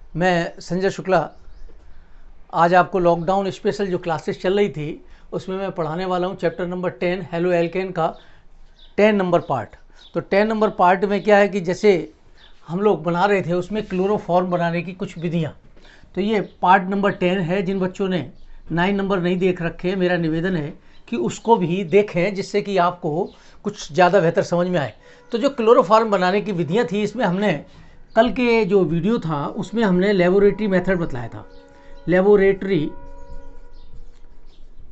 मैं संजय शुक्ला। आज आपको लॉकडाउन स्पेशल जो क्लासेस चल रही थी उसमें मैं पढ़ाने वाला हूँ चैप्टर नंबर 10 हेलो एल्केन का 10 नंबर पार्ट। तो 10 नंबर पार्ट में क्या है कि जैसे हम लोग बना रहे थे उसमें क्लोरोफॉर्म बनाने की कुछ विधियाँ। तो ये पार्ट नंबर 10 है। जिन बच्चों ने 9 नंबर नहीं देख रखे, मेरा निवेदन है कि उसको भी देखें जिससे कि आपको कुछ ज़्यादा बेहतर समझ में आए। तो जो क्लोरोफॉर्म बनाने की विधियाँ थी इसमें हमने कल के जो वीडियो था उसमें हमने लेबोरेटरी मेथड बतलाया था, लेबोरेटरी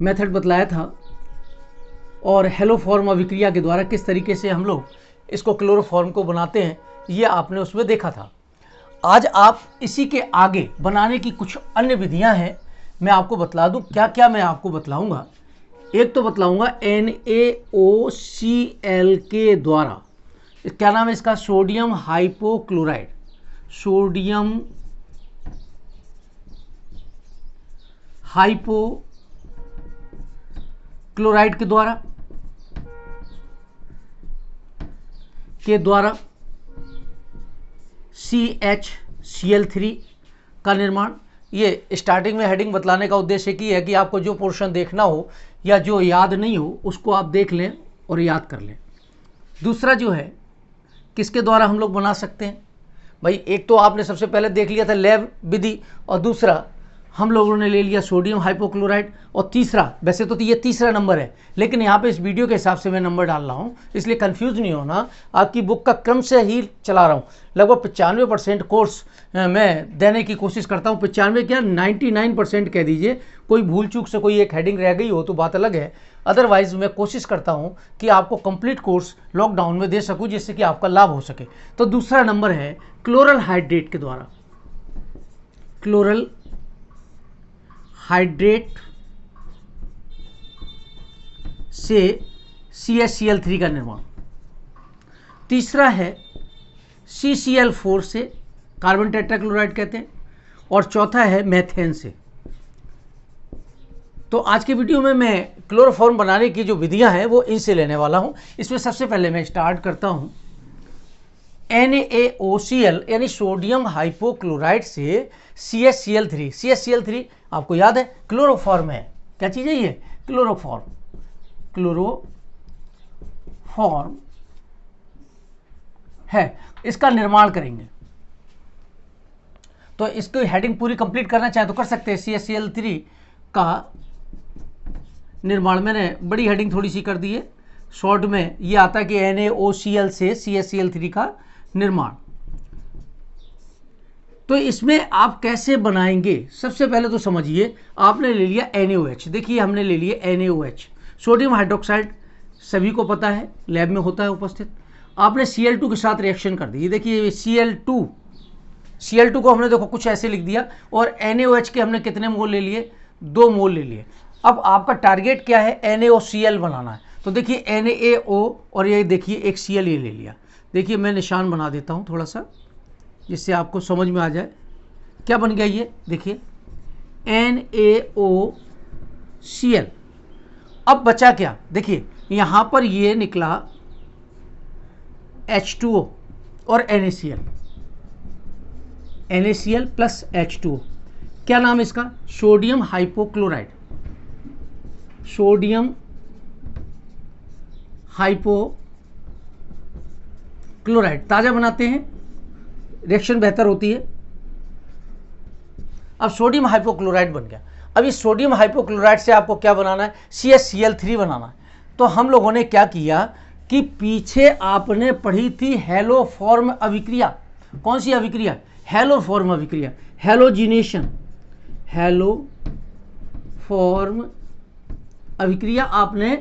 मेथड बतलाया था और हेलोफॉर्म अभिक्रिया के द्वारा किस तरीके से हम लोग इसको क्लोरोफॉर्म को बनाते हैं ये आपने उसमें देखा था। आज आप इसी के आगे बनाने की कुछ अन्य विधियां हैं, मैं आपको बतला दूं। क्या क्या मैं आपको बतलाऊंगा। एक तो बतलाऊंगा NaOCl के द्वारा, क्या नाम है इसका, सोडियम हाइपोक्लोराइड, सोडियम हाइपोक्लोराइड के द्वारा CHCl3 का निर्माण। ये स्टार्टिंग में हेडिंग बतलाने का उद्देश्य की है कि आपको जो पोर्शन देखना हो या जो याद नहीं हो उसको आप देख लें और याद कर लें। दूसरा जो है किसके द्वारा हम लोग बना सकते हैं भाई, एक तो आपने सबसे पहले देख लिया था लैब विधि, और दूसरा हम लोगों ने ले लिया सोडियम हाइपोक्लोराइड, और तीसरा, वैसे तो ये तीसरा नंबर है लेकिन यहाँ पे इस वीडियो के हिसाब से मैं नंबर डाल रहा हूँ इसलिए कंफ्यूज नहीं होना, आपकी बुक का क्रम से ही चला रहा हूँ। लगभग 95% कोर्स मैं देने की कोशिश करता हूँ। 95 क्या 99% कह दीजिए। कोई भूल चूक से कोई एक हेडिंग रह गई हो तो बात अलग है, अदरवाइज मैं कोशिश करता हूँ कि आपको कंप्लीट कोर्स लॉकडाउन में दे सकूँ जिससे कि आपका लाभ हो सके। तो दूसरा नंबर है क्लोरल हाइड्रेट के द्वारा, क्लोरल हाइड्रेट से CHCl3 का निर्माण। तीसरा है CCl4 से, कार्बन टेट्राक्लोराइड कहते हैं, और चौथा है मेथेन से। तो आज के वीडियो में मैं क्लोरोफॉर्म बनाने की जो विधियां हैं वो इनसे लेने वाला हूं। इसमें सबसे पहले मैं स्टार्ट करता हूं NaOCl यानी सोडियम हाइपोक्लोराइड से CHCl3। CHCl3 आपको याद है क्लोरोफॉर्म है। क्या चीज़ है ये, क्लोरोफॉर्म, क्लोरोफॉर्म है। इसका निर्माण करेंगे तो इसको हेडिंग पूरी कंप्लीट करना चाहे तो कर सकते हैं। CHCl3 का निर्माण मैंने बड़ी हेडिंग थोड़ी सी कर दी है, शॉर्ट में ये आता है कि NaOCl से CHCl3 का निर्माण। तो इसमें आप कैसे बनाएंगे, सबसे पहले तो समझिए, आपने ले लिया NaOH। देखिए हमने ले लिया NaOH, सोडियम हाइड्रोक्साइड, सभी को पता है लैब में होता है उपस्थित। आपने Cl2 के साथ रिएक्शन कर दी। देखिए Cl2 को हमने देखो कुछ ऐसे लिख दिया, और NaOH के हमने कितने मोल ले लिए, 2 मोल ले लिए। अब आपका टारगेट क्या है, NaOCl बनाना है। तो देखिए NaO और ये देखिए एक Cl ये ले लिया। देखिए मैं निशान बना देता हूँ थोड़ा सा जिससे आपको समझ में आ जाए क्या बन गया ये। देखिए NaOCl। अब बचा क्या, देखिए यहाँ पर ये निकला H2O और NaCl प्लस H2O। क्या नाम है इसका, सोडियम हाइपोक्लोराइड, सोडियम हाइपोक्लोराइड। ताज़ा बनाते हैं, रिएक्शन बेहतर होती है। अब सोडियम हाइपोक्लोराइड बन गया। अब इस सोडियम हाइपोक्लोराइड से आपको क्या बनाना है, CHCl3 बनाना है। तो हम लोगों ने क्या किया कि पीछे आपने पढ़ी थी हेलोफॉर्म अभिक्रिया। कौन सी अभिक्रिया, हेलोफॉर्म अभिक्रिया, हेलोजिनेशन, हेलोफॉर्म अभिक्रिया आपने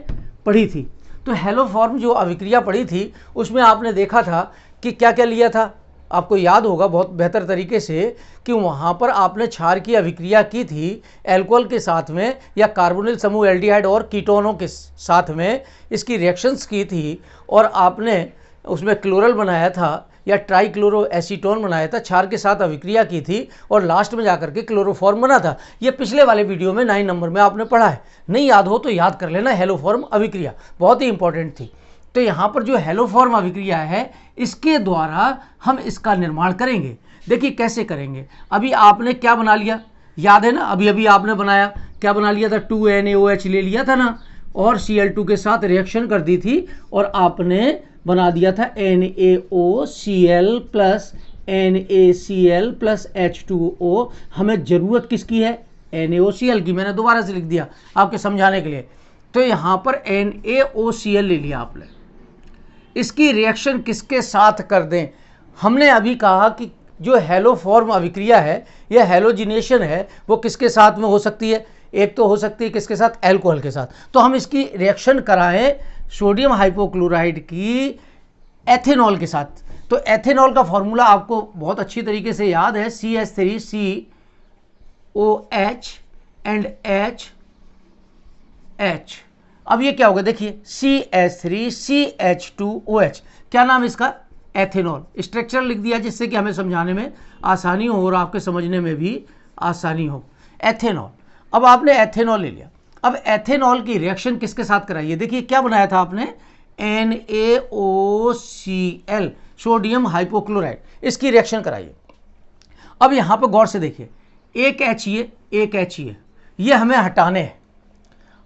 पढ़ी थी। तो हेलोफॉर्म जो अभिक्रिया पढ़ी थी उसमें आपने देखा था कि क्या क्या लिया था, आपको याद होगा बहुत बेहतर तरीके से कि वहाँ पर आपने क्षार की अभिक्रिया की थी एल्कोहल के साथ में, या कार्बोनिल समूह एल्डिहाइड और कीटोनों के साथ में इसकी रिएक्शंस की थी, और आपने उसमें क्लोरल बनाया था या ट्राइक्लोरो एसीटोन बनाया था, क्षार के साथ अभिक्रिया की थी, और लास्ट में जाकर के क्लोरोफॉर्म बना था। ये पिछले वाले वीडियो में 9 नंबर में आपने पढ़ा है, नहीं याद हो तो याद कर लेना। हेलोफॉर्म अभिक्रिया बहुत ही इंपॉर्टेंट थी। तो यहाँ पर जो हेलोफॉर्म अभिक्रिया है इसके द्वारा हम इसका निर्माण करेंगे। देखिए कैसे करेंगे। अभी आपने क्या बना लिया, याद है ना, अभी अभी आपने बनाया, क्या बना लिया था, 2NaOH ले लिया था ना, और Cl2 के साथ रिएक्शन कर दी थी, और आपने बना दिया था NaOCl plus NaCl plus H2O। हमें ज़रूरत किसकी है, NaOCl की। मैंने दोबारा से लिख दिया आपके समझाने के लिए। तो यहाँ पर NaOCl ले लिया आपने, इसकी रिएक्शन किसके साथ कर दें। हमने अभी कहा कि जो हेलोफॉर्म अभिक्रिया है या हेलोजिनेशन है वो किसके साथ में हो सकती है, एक तो हो सकती है किसके साथ, एल्कोहल के साथ। तो हम इसकी रिएक्शन कराएं सोडियम हाइपोक्लोराइड की एथेनॉल के साथ। तो एथेनॉल का फॉर्मूला आपको बहुत अच्छी तरीके से याद है, CH3COH एंड H। अब ये क्या होगा, देखिए CH3CH2OH, क्या नाम इसका, एथेनॉल। स्ट्रक्चर लिख दिया जिससे कि हमें समझाने में आसानी हो और आपके समझने में भी आसानी हो। एथेनॉल, अब आपने एथेनॉल ले लिया। अब एथेनॉल की रिएक्शन किसके साथ कराइए, देखिए क्या बनाया था आपने, NaOCl, सोडियम हाइपोक्लोराइड, इसकी रिएक्शन कराइए। अब यहाँ पर गौर से देखिए, एक H ये हमें हटाने हैं।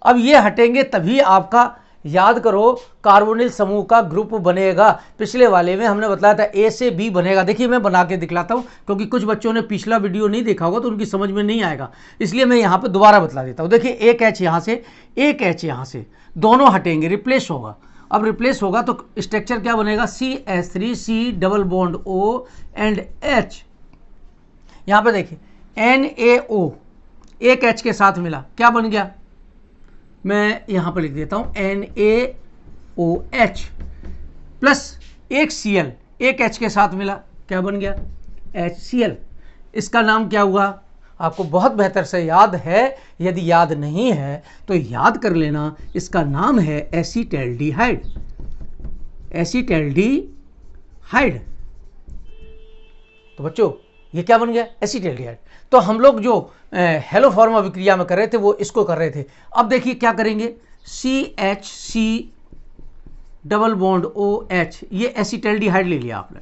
अब ये हटेंगे तभी आपका, याद करो, कार्बोनिल समूह का ग्रुप बनेगा। पिछले वाले में हमने बताया था A से B बनेगा। देखिए मैं बना के दिखलाता हूँ, क्योंकि कुछ बच्चों ने पिछला वीडियो नहीं देखा होगा तो उनकी समझ में नहीं आएगा, इसलिए मैं यहाँ पे दोबारा बतला देता हूँ। देखिए एक H यहाँ से, एक H यहाँ से, दोनों हटेंगे, रिप्लेस होगा। अब रिप्लेस होगा तो स्ट्रक्चर क्या बनेगा, CH3C double bond O and H। यहाँ पे देखिए NaO एक H के साथ मिला, क्या बन गया, मैं यहाँ पर लिख देता हूँ NaOH प्लस एक Cl, एक H के साथ मिला, क्या बन गया, HCl। इसका नाम क्या हुआ, आपको बहुत बेहतर से याद है, यदि याद नहीं है तो याद कर लेना, इसका नाम है एसीटैल्डिहाइड। एसीटैल्डिहाइड। तो बच्चों ये क्या बन गया, एसीटैल्डिहाइड। तो हम लोग जो हेलोफॉर्म अभिक्रिया में कर रहे थे वो इसको कर रहे थे। अब देखिए क्या करेंगे, CHC डबल बॉन्ड OH, ये एसीटैल्डिहाइड ले लिया आपने।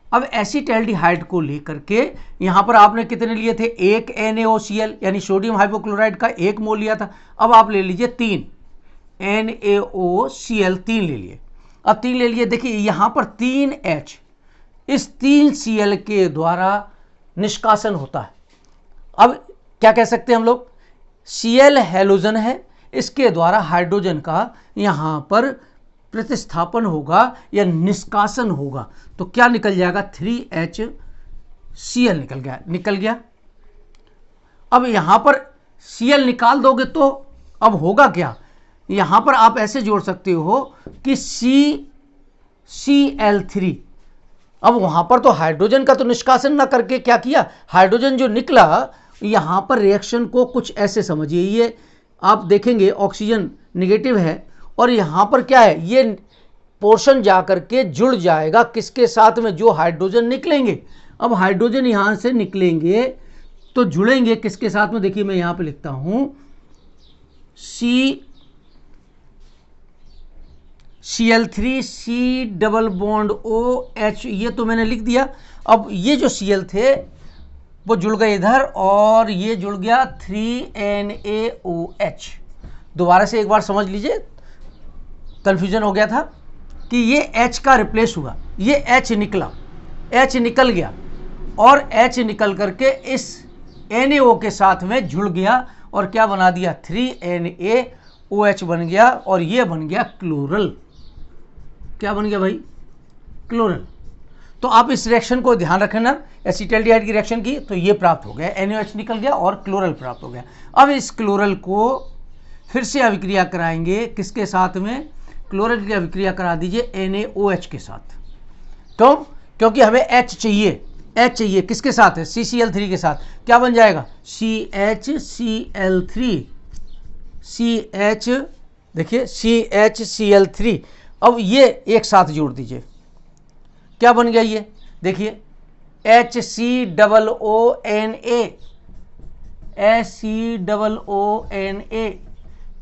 अब एसीटैल्डिहाइड को लेकर के यहां पर आपने कितने लिए थे, एक NaOCl यानी सोडियम हाइपोक्लोराइड का 1 मोल लिया था। अब आप ले लीजिए 3 NaOCl, 3 ले लिए। अब 3 ले लिए, देखिए यहां पर 3H, इस 3Cl के द्वारा निष्कासन होता है। अब क्या कह सकते हैं हम लोग, Cl हैलोजन है, इसके द्वारा हाइड्रोजन का यहां पर प्रतिस्थापन होगा या निष्कासन होगा। तो क्या निकल जाएगा, 3HCl निकल गया। अब यहां पर Cl निकाल दोगे तो अब होगा क्या, यहां पर आप ऐसे जोड़ सकते हो कि CCl3। अब वहां पर तो हाइड्रोजन का तो निष्कासन ना करके क्या किया, हाइड्रोजन जो निकला, यहां पर रिएक्शन को कुछ ऐसे समझिए, ये आप देखेंगे ऑक्सीजन नेगेटिव है और यहां पर क्या है, ये पोर्शन जाकर के जुड़ जाएगा किसके साथ में, जो हाइड्रोजन निकलेंगे। अब हाइड्रोजन यहां से निकलेंगे तो जुड़ेंगे किसके साथ में, देखिए मैं यहां पे लिखता हूं Cl3C डबल बॉन्ड OH, ये तो मैंने लिख दिया। अब ये जो Cl थे वो जुड़ गए इधर और ये जुड़ गया 3NaOH। दोबारा से एक बार समझ लीजिए, कंफ्यूजन हो गया था कि ये H का रिप्लेस हुआ, ये H निकला, H निकल गया और H निकल करके इस NaO के साथ में जुड़ गया और क्या बना दिया, 3NaOH बन गया और ये बन गया क्लोरल। क्या बन गया भाई, क्लोरल। तो आप इस रिएक्शन को ध्यान रखना, एसीटैल्डिहाइड की रिएक्शन की, तो ये प्राप्त हो गया, NaOH निकल गया और क्लोरल प्राप्त हो गया। अब इस क्लोरल को फिर से अभिक्रिया कराएंगे किसके साथ में, क्लोरल की अभिक्रिया करा दीजिए NaOH के साथ। तो क्योंकि हमें H चाहिए किसके साथ है, CCl3 के साथ, क्या बन जाएगा, CHCl3, देखिए CHCl3। अब ये एक साथ जोड़ दीजिए, क्या बन गया, ये देखिए HCOONA,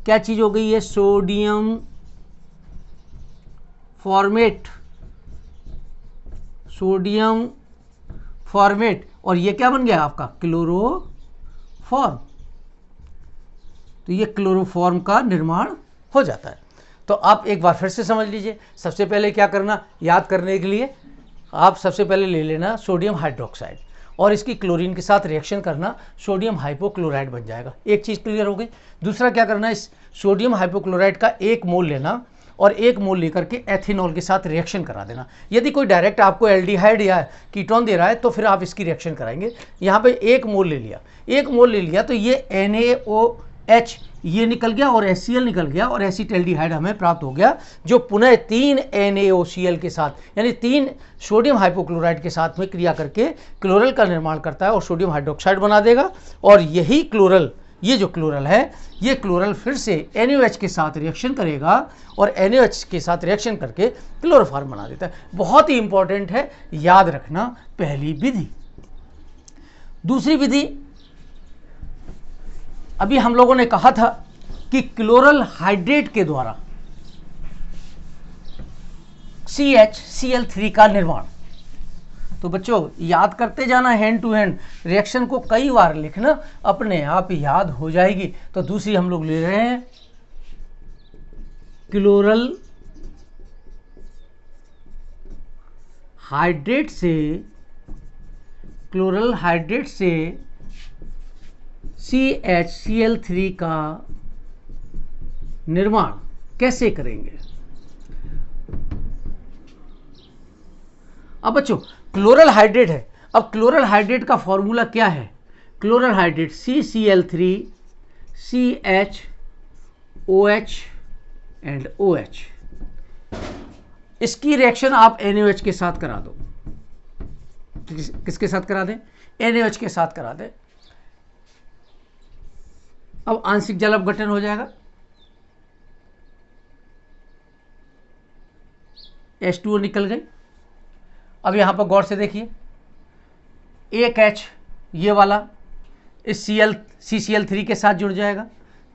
क्या चीज हो गई है, सोडियम फॉर्मेट, सोडियम फॉर्मेट, और ये क्या बन गया आपका क्लोरोफॉर्म। तो ये क्लोरोफॉर्म का निर्माण हो जाता है। तो आप एक बार फिर से समझ लीजिए, सबसे पहले क्या करना, याद करने के लिए आप सबसे पहले ले लेना सोडियम हाइड्रोक्साइड और इसकी क्लोरीन के साथ रिएक्शन करना, सोडियम हाइपोक्लोराइड बन जाएगा। एक चीज़ क्लियर हो गई। दूसरा क्या करना है, इस सोडियम हाइपोक्लोराइड का 1 मोल लेना और 1 मोल लेकर के एथेनॉल के साथ रिएक्शन करा देना। यदि कोई डायरेक्ट आपको एल्डिहाइड या कीटोन दे रहा है तो फिर आप इसकी रिएक्शन कराएंगे। यहाँ पे 1 मोल ले लिया, 1 मोल ले लिया तो ये NaOH ये निकल गया और HCl निकल गया और एसिटल्डिहाइड हमें प्राप्त हो गया, जो पुनः 3 NaOCl के साथ यानी 3 सोडियम हाइपोक्लोराइड के साथ में क्रिया करके क्लोरल का निर्माण करता है और सोडियम हाइड्रोक्साइड बना देगा। और यही क्लोरल, ये जो क्लोरल है, ये क्लोरल फिर से NaOH के साथ रिएक्शन करेगा और NaOH के साथ रिएक्शन करके क्लोरोफॉर्म बना देता है। बहुत ही इंपॉर्टेंट है, याद रखना पहली विधि। दूसरी विधि, अभी हम लोगों ने कहा था कि क्लोरल हाइड्रेट के द्वारा CHCl3 का निर्माण। तो बच्चों याद करते जाना, हैंड टू हैंड रिएक्शन को कई बार लिखना, अपने आप याद हो जाएगी। तो दूसरी हम लोग ले रहे हैं क्लोरल हाइड्रेट से CHCl3 का निर्माण कैसे करेंगे। अब बच्चों क्लोरल हाइड्रेट है, अब क्लोरल हाइड्रेट का फॉर्मूला क्या है, chloral hydrate CCl3 CHOH and OH। इसकी रिएक्शन आप NaOH के साथ करा दो। किसके साथ करा दें, NaOH के साथ करा दें। अब आंशिक जल अपघटन हो जाएगा, H2O निकल गई। अब यहां पर गौर से देखिए, एक H ये वाला इस CCl3 के साथ जुड़ जाएगा।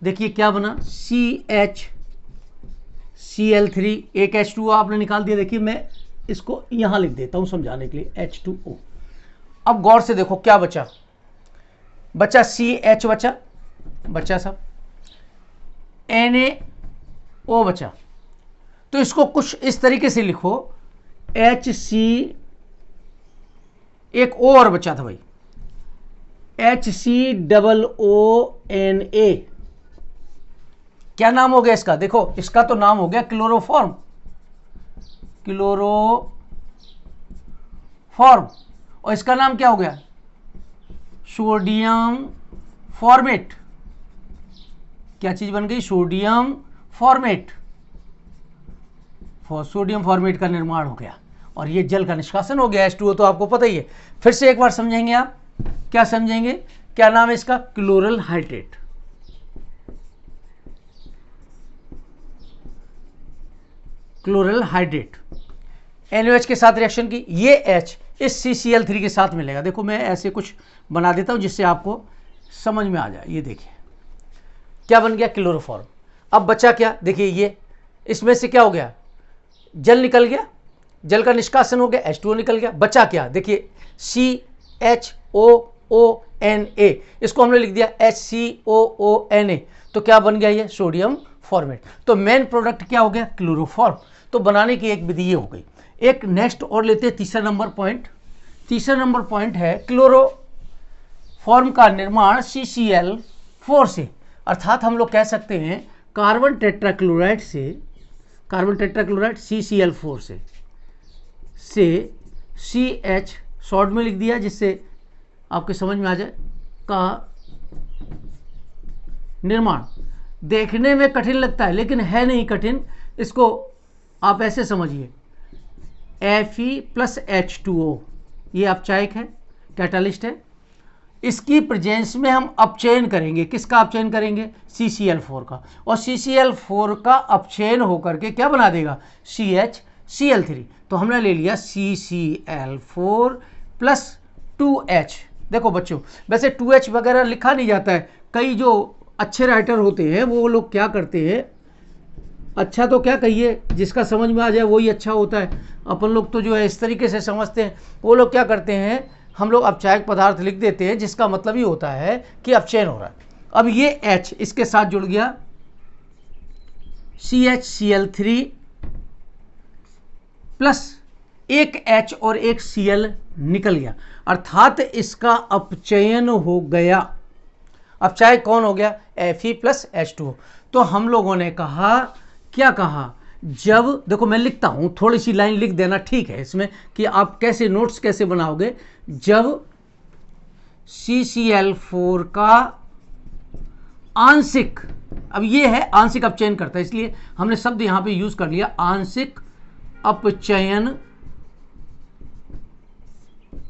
देखिए क्या बना, CHCl3, एक H2O आपने निकाल दिया। देखिए मैं इसको यहां लिख देता हूं समझाने के लिए, H2O। अब गौर से देखो क्या बचा, CH बचा सब, NaO बचा। तो इसको कुछ इस तरीके से लिखो, HC, एक O और बचा था भाई, HCOONA। क्या नाम हो गया इसका, देखो इसका तो नाम हो गया क्लोरोफॉर्म, और इसका नाम क्या हो गया, सोडियम फॉर्मेट। क्या चीज बन गई, सोडियम फॉर्मेट। सोडियम फॉर्मेट का निर्माण हो गया और ये जल का निष्कासन हो गया। H2O तो आपको पता ही है। फिर से एक बार समझेंगे आप, क्या समझेंगे, क्या नाम है इसका, chloral hydrate. Chloral hydrate NaOH के साथ रिएक्शन की, ये H इस CCl3 के साथ मिलेगा। देखो मैं ऐसे कुछ बना देता हूं जिससे आपको समझ में आ जाए। ये देखिए क्या बन गया, क्लोरोफॉर्म। अब बचा क्या, देखिए ये इसमें से क्या हो गया, जल निकल गया, जल का निष्कासन हो गया, H2O निकल गया। बचा क्या, देखिए CHOONA, इसको हमने लिख दिया HCOONA। तो क्या बन गया, ये सोडियम फॉर्मेट। तो मेन प्रोडक्ट क्या हो गया, क्लोरोफॉर्म। तो बनाने की एक विधि ये हो गई। एक नेक्स्ट और लेते हैं, तीसरा नंबर पॉइंट। तीसरा नंबर पॉइंट है क्लोरोफॉर्म का निर्माण CCl4 से, अर्थात हम लोग कह सकते हैं कार्बन टेट्राक्लोराइड CCl4 से CH शॉर्ट में लिख दिया जिससे आपके समझ में आ जाए, का निर्माण। देखने में कठिन लगता है लेकिन है नहीं कठिन, इसको आप ऐसे समझिए, Fe+H2O, ये अपचायक है, कैटालिस्ट है। इसकी प्रेजेंस में हम अपचयन करेंगे, किसका अपचयन करेंगे, CCl4 का, और CCl4 का अपचयन होकर के क्या बना देगा, CHCl3। तो हमने ले लिया CCl4 + 2H। देखो बच्चों वैसे 2H वगैरह लिखा नहीं जाता है, कई जो अच्छे राइटर होते हैं वो लोग क्या करते हैं, अच्छा तो क्या कहिए, जिसका समझ में आ जाए वही अच्छा होता है। अपन लोग तो जो है इस तरीके से समझते हैं, वो लोग क्या करते हैं, हम लोग अपचायक पदार्थ लिख देते हैं, जिसका मतलब ये होता है कि अपचयन हो रहा है। अब ये H इसके साथ जुड़ गया, CHCl3 प्लस एक H और एक Cl निकल गया, अर्थात इसका अपचयन हो गया। अपचायक कौन हो गया? Fe plus H2O। तो हम लोगों ने कहा, क्या कहा, जब देखो मैं लिखता हूं, थोड़ी सी लाइन लिख देना ठीक है इसमें कि आप कैसे नोट्स कैसे बनाओगे। जब CCl4 का आंशिक, अब ये है आंशिक अपचयन करता है, इसलिए हमने शब्द यहां पे यूज कर लिया आंशिक अपचयन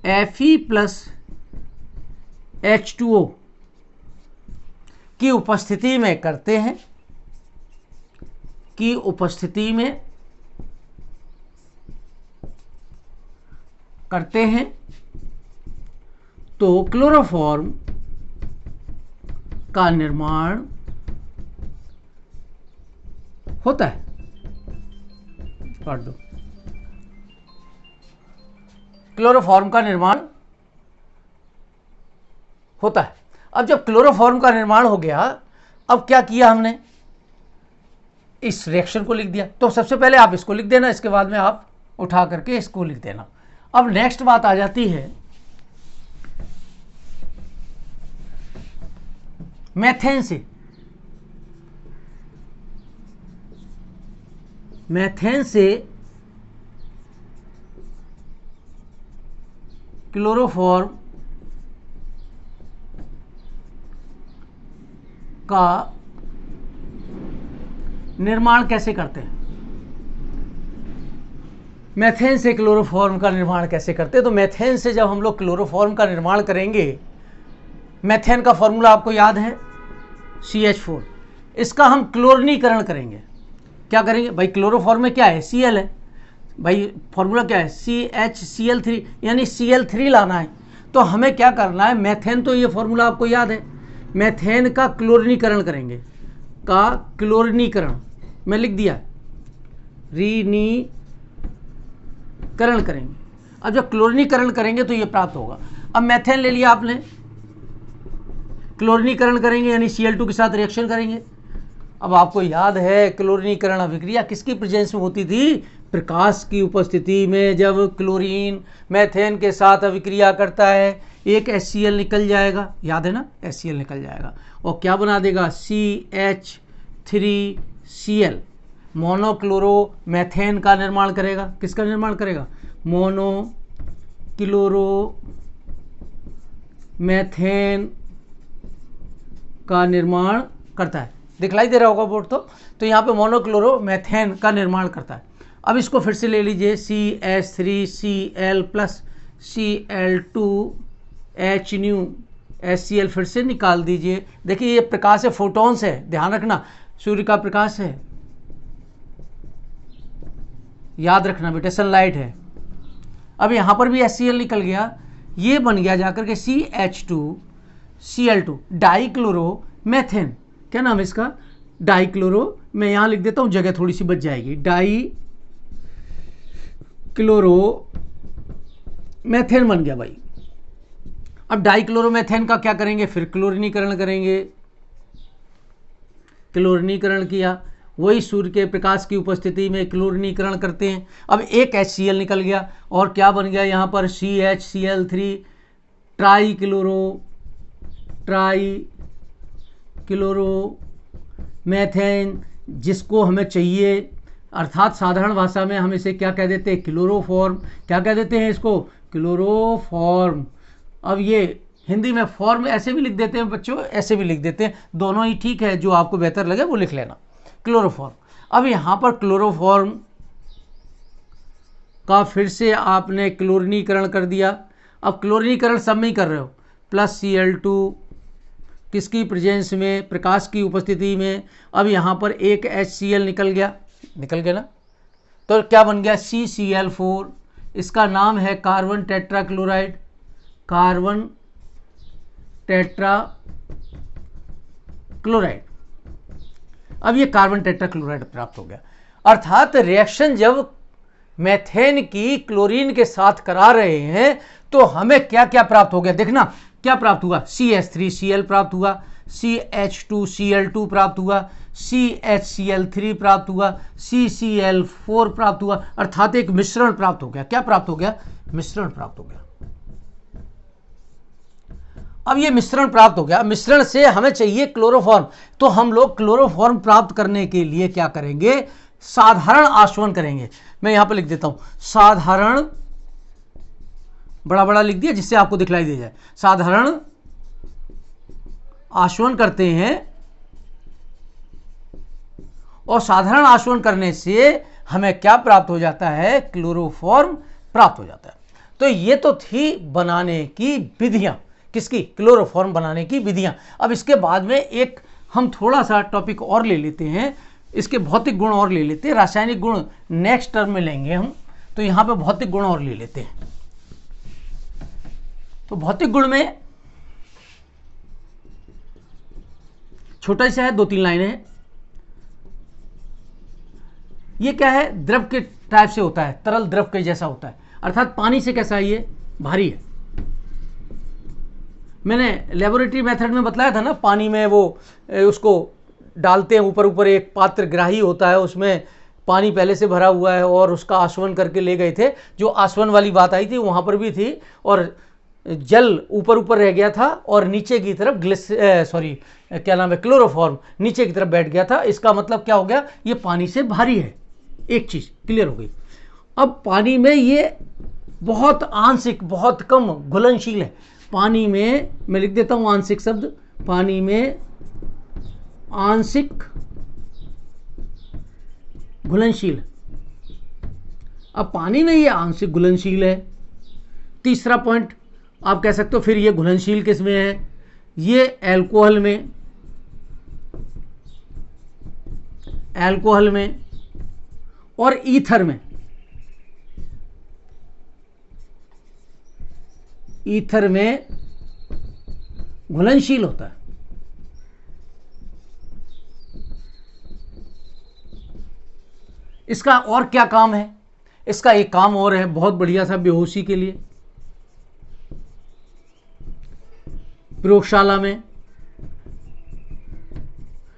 Fe प्लस H2O की उपस्थिति में करते हैं, की उपस्थिति में करते हैं, तो क्लोरोफॉर्म का निर्माण होता है। काट दो। क्लोरोफॉर्म का निर्माण होता है। अब जब क्लोरोफॉर्म का निर्माण हो गया, अब क्या किया हमने, इस रिएक्शन को लिख दिया। तो सबसे पहले आप इसको लिख देना, इसके बाद में आप उठा करके इसको लिख देना। अब नेक्स्ट बात आ जाती है मेथेन से। मेथेन से क्लोरोफॉर्म का निर्माण कैसे करते हैं? मेथेन से क्लोरोफॉर्म का निर्माण कैसे करते हैं? तो मेथेन से जब हम लोग क्लोरोफॉर्म का निर्माण करेंगे, मेथेन का फॉर्मूला आपको याद है CH4, इसका हम क्लोरीनीकरण करेंगे। क्या करेंगे भाई? क्लोरोफॉर्म में क्या है? Cl है भाई, फॉर्मूला क्या है? CHCl3, यानी Cl3 लाना है। तो हमें क्या करना है, मेथेन, तो ये फॉर्मूला आपको याद है, मेथेन का क्लोरीनीकरण करेंगे, का क्लोरीनीकरण मैं लिख दिया, रीनीकरण करेंगे। अब जब क्लोरीनीकरण करेंगे तो ये प्राप्त होगा। अब मेथेन ले लिया आपने, क्लोरीनीकरण करेंगे यानी Cl2 के साथ रिएक्शन करेंगे। अब आपको याद है क्लोरीनीकरण अभिक्रिया किसकी प्रेजेंस में होती थी? प्रकाश की उपस्थिति में। जब क्लोरीन मेथेन के साथ अभिक्रिया करता है, एक HCl निकल जाएगा, याद है ना, HCl निकल जाएगा और क्या बना देगा? CH3Cl, मोनोक्लोरो मेथेन का निर्माण करेगा। किसका निर्माण करेगा? मोनोक्लोरो मेथेन का निर्माण करता है। दिखलाई दे रहा होगा बोर्ड तो यहाँ पे मोनोक्लोरो मेथेन का निर्माण करता है। अब इसको फिर से ले लीजिए, CH3Cl plus Cl2H new HCl फिर से निकाल दीजिए। देखिए ये प्रकाश है, फोटॉन्स है, ध्यान रखना, सूर्य का प्रकाश है, याद रखना बेटा, सनलाइट है। अब यहाँ पर भी HCl निकल गया, ये बन गया जाकर के CH2Cl2 डाइक्लोरो मेथेन। क्या नाम है इसका? डाइक्लोरो। मैं यहाँ लिख देता हूँ, जगह थोड़ी सी बच जाएगी। डाइक्लोरो मेथेन बन गया भाई। अब डाइक्लोरोमेथेन का क्या करेंगे? फिर क्लोरीनीकरण करेंगे। क्लोरीनीकरण किया, वही सूर्य के प्रकाश की उपस्थिति में क्लोरीनीकरण करते हैं। अब एक HCl निकल गया और क्या बन गया यहाँ पर? CHCl3 ट्राइक्लोरोमेथेन, जिसको हमें चाहिए, अर्थात साधारण भाषा में हम इसे क्या कह देते हैं? क्लोरोफॉर्म। क्या कह देते हैं इसको? क्लोरोफॉर्म। अब ये हिंदी में फॉर्म ऐसे भी लिख देते हैं बच्चों, ऐसे भी लिख देते हैं, दोनों ही ठीक है, जो आपको बेहतर लगे वो लिख लेना, क्लोरोफॉर्म। अब यहाँ पर क्लोरोफॉर्म का फिर से आपने क्लोरीनीकरण कर दिया। अब क्लोरीनीकरण सब में ही कर रहे हो, प्लस Cl2 किसकी प्रेजेंस में? प्रकाश की उपस्थिति में। अब यहाँ पर एक HCl निकल गया ना, तो क्या बन गया? CCl4, इसका नाम है कार्बन टेट्राक्लोराइड, कार्बन टेट्राक्लोराइड। अब ये कार्बन टेट्राक्लोराइड प्राप्त हो गया। अर्थात रिएक्शन जब मेथेन की क्लोरीन के साथ करा रहे हैं तो हमें क्या क्या प्राप्त हो गया, देखना क्या प्राप्त हुआ, CH3Cl प्राप्त हुआ, CH2Cl2 प्राप्त हुआ, CHCl3 प्राप्त हुआ, CCl4 प्राप्त हुआ, अर्थात एक मिश्रण प्राप्त हो गया। क्या प्राप्त हो गया, मिश्रण प्राप्त हो गया। अब ये मिश्रण प्राप्त हो गया, मिश्रण से हमें चाहिए क्लोरोफॉर्म, तो हम लोग क्लोरोफॉर्म प्राप्त करने के लिए क्या करेंगे, साधारण आसवन करेंगे। मैं यहां पर लिख देता हूं, साधारण, बड़ा बड़ा लिख दिया जिससे आपको दिखलाई दे जाए, साधारण आसवन करते हैं, और साधारण आसवन करने से हमें क्या प्राप्त हो जाता है, क्लोरोफॉर्म प्राप्त हो जाता है। तो ये तो थी बनाने की विधियां, किसकी, क्लोरोफॉर्म बनाने की विधियां। अब इसके बाद में एक हम थोड़ा सा टॉपिक और ले लेते हैं, इसके भौतिक गुण और ले लेते हैं, रासायनिक गुण नेक्स्ट टर्म में लेंगे हम, तो यहां पे भौतिक गुण और ले लेते हैं। तो भौतिक गुण में छोटा सा है, 2-3 लाइनें हैं। ये क्या है, द्रव के टाइप से होता है, तरल द्रव के जैसा होता है, अर्थात पानी से कैसा है, ये भारी है। मैंने लेबोरेटरी मेथड में बतलाया था ना, पानी में वो उसको डालते हैं, ऊपर ऊपर एक पात्र ग्राही होता है, उसमें पानी पहले से भरा हुआ है और उसका आसवन करके ले गए थे। जो आसवन वाली बात आई थी वहाँ पर भी थी, और जल ऊपर ऊपर रह गया था और नीचे की तरफ क्या नाम है, क्लोरोफॉर्म नीचे की तरफ बैठ गया था। इसका मतलब क्या हो गया, ये पानी से भारी है। एक चीज़ क्लियर हो गई। अब पानी में ये बहुत आंशिक, बहुत कम घुलनशील है। पानी में, मैं लिख देता हूं आंशिक शब्द, पानी में आंशिक घुलनशील। अब पानी में ये आंशिक घुलनशील है। तीसरा पॉइंट आप कह सकते हो, फिर ये घुलनशील किस में है, ये अल्कोहल में, अल्कोहल में और ईथर में, ईथर में घुलनशील होता है। इसका और क्या काम है, इसका एक काम और है बहुत बढ़िया सा, बेहोशी के लिए, प्रयोगशाला में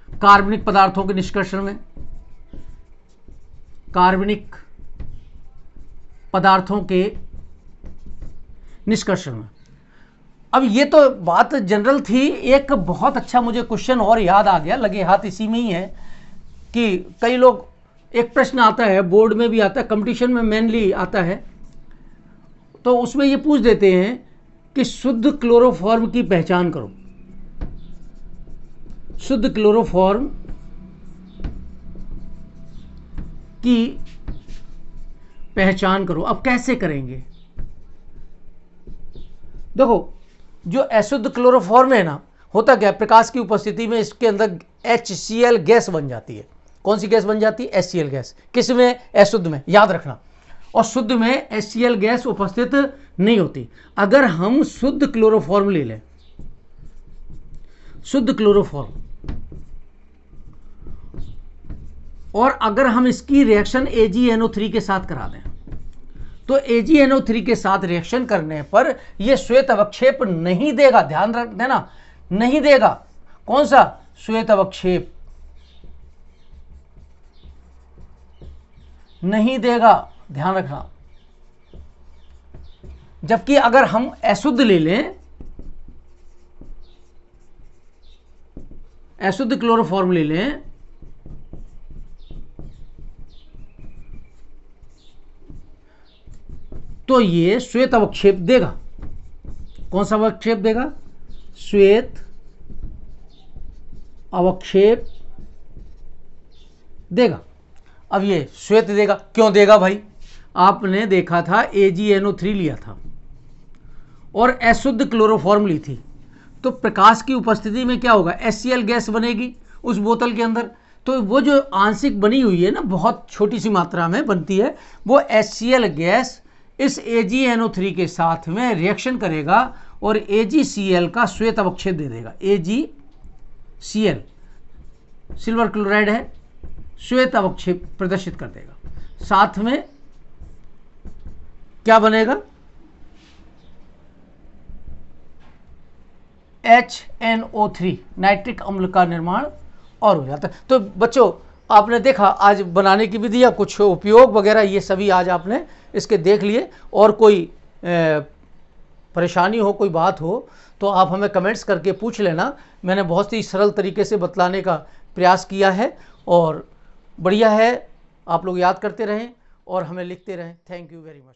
कार्बनिक पदार्थों के निष्कर्षण में, कार्बनिक पदार्थों के निष्कर्षण में। अब ये तो बात जनरल थी। एक बहुत अच्छा मुझे क्वेश्चन और याद आ गया, लगे हाथ इसी में ही है, कि कई लोग, एक प्रश्न आता है बोर्ड में भी आता है, कंपटीशन में मेनली आता है, तो उसमें ये पूछ देते हैं कि शुद्ध क्लोरोफॉर्म की पहचान करो, शुद्ध क्लोरोफॉर्म की पहचान करो। अब कैसे करेंगे, देखो जो अशुद्ध क्लोरोफॉर्म है ना, होता क्या है, प्रकाश की उपस्थिति में इसके अंदर HCl गैस बन जाती है। कौन सी गैस बन जाती है, HCl गैस। किस में, अशुद्ध में, याद रखना। और शुद्ध में HCl गैस उपस्थित नहीं होती। अगर हम शुद्ध क्लोरोफॉर्म ले लें, शुद्ध क्लोरोफॉर्म, और अगर हम इसकी रिएक्शन AgNO3 के साथ करा दें, तो AgNO3 के साथ रिएक्शन करने पर यह श्वेत अवक्षेप नहीं देगा, ध्यान रख देना, नहीं देगा। कौन सा, श्वेत अवक्षेप नहीं देगा, ध्यान रखना। जबकि अगर हम अशुद्ध ले लें, अशुद्ध क्लोरोफॉर्म ले लें, तो ये श्वेत अवक्षेप देगा। कौन सा अवक्षेप देगा, श्वेत अवक्षेप देगा। अब ये श्वेत देगा, क्यों देगा भाई, आपने देखा था AgNO3 लिया था और अशुद्ध क्लोरोफॉर्म ली थी, तो प्रकाश की उपस्थिति में क्या होगा, HCl गैस बनेगी उस बोतल के अंदर। तो वो जो आंशिक बनी हुई है ना, बहुत छोटी सी मात्रा में बनती है, वो HCl गैस इस AgNO3 के साथ में रिएक्शन करेगा और AgCl का श्वेत अवक्षेप दे देगा। AgCl सिल्वर क्लोराइड है, श्वेत अवक्षेप प्रदर्शित कर देगा। साथ में क्या बनेगा, HNO3 नाइट्रिक अम्ल का निर्माण और हो जाता है। तो बच्चों आपने देखा आज बनाने की विधि या कुछ उपयोग वगैरह ये सभी आज आपने इसके देख लिए। और कोई परेशानी हो, कोई बात हो तो आप हमें कमेंट्स करके पूछ लेना। मैंने बहुत ही सरल तरीके से बतलाने का प्रयास किया है और बढ़िया है। आप लोग याद करते रहें और हमें लिखते रहें। Thank you very much.